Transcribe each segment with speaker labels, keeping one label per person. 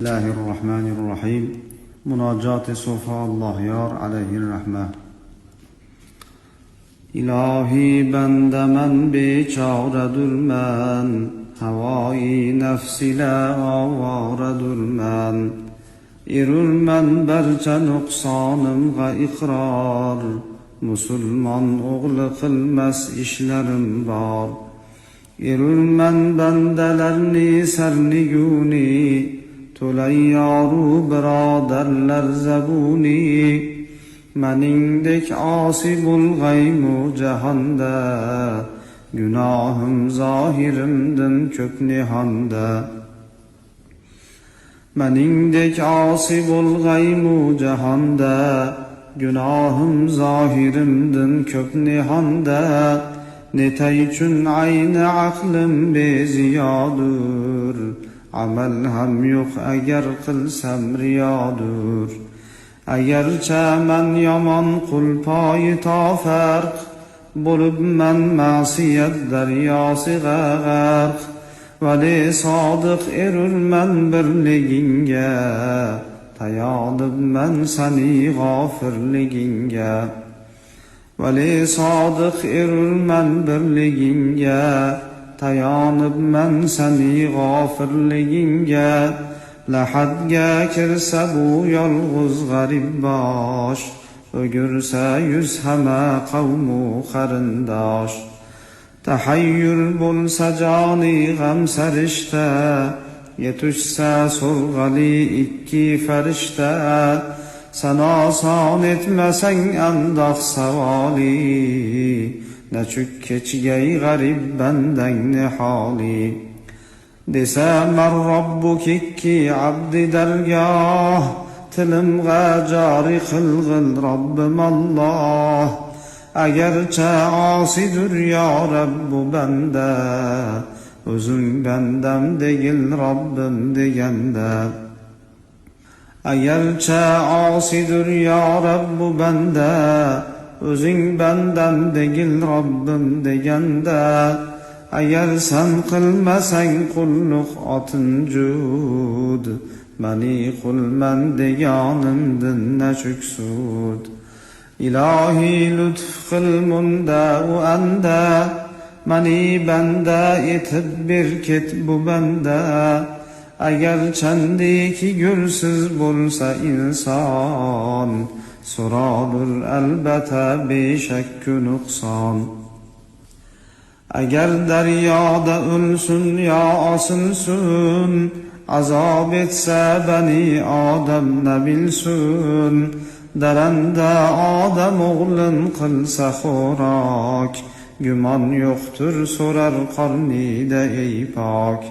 Speaker 1: الله الرحمن الرحيم. مناجات صفا الله yar aleyhir rahme. İlahi bende men beçaredur men, havai nefs ile avaredur men. İrur men berçe nuksanımga ikrar, Müslüman oğlu kılmez işlerim var. İrur men bendelerni serniguni, Tulayyarı biraderler zebuni, menindek asi bulgaymu cehanda, Günahım zahirimden kök nihanda. Menindek asi bulgaymu cehanda, Günahım zahirimden kök nihanda. Neteyçün aynı aklım beziyadur, Amel hem yok eğer kılsam riyadur. Eğerçe men yaman kul payı ta fark, Bulup men masiyet deryası gərq. Veli sadık erür men birliginge, Tayanıp men seni gafirliginge. Veli sadık erür men birliginge, Tayanıp men seni gafirliginge. Lahadga kirse bu yalğız garib baş, Ögürse yüz heme kavmu qarindaş. Tahayyül bulsa cani gam serişte, Yetüşse sorgali iki ferişte. Sen asan etmesen endaq savali, Neçük keçgey garib benden ne hali. Desem Rabbuk ki abdi dergah, Tilimga cari kılgıl Rabbim Allah. Eğerçe asidir ya Rabbu bende, Özün bendem değil Rabbim degende. Eğerçe asidir ya Rabbu bende, Özün bendem değil Rabbim degende. Eğer sen kılmasan kulluk atın cud, Beni kul men deganımdın ne çüksud. İlahi lütf kıl munda u ende, Beni bende etip bir ket bu bende. Eğer çendiki gülsüz bulsa insan, Soradır elbette beşekkü nuksan. Eğer deryada ölsün ya asılsın, Azap etse beni Adem ne bilsün. Derende Adem oğlun kılsa xorak, Güman yoktur sorar karnide ey pak.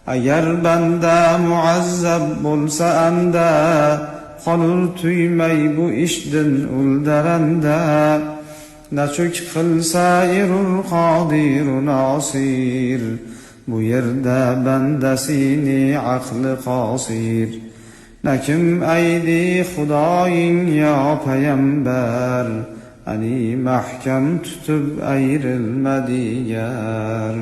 Speaker 1: Eğer bende muazzeb bulsa ende, Kalır tüymey bu işdin ul derende. Neçük kılsa irul kadir nasir, Bu yerde bendesini aklı kasir. Nekim eydi Hudayin ya peyember, Eni mahkem tutup eğrilmedi yer.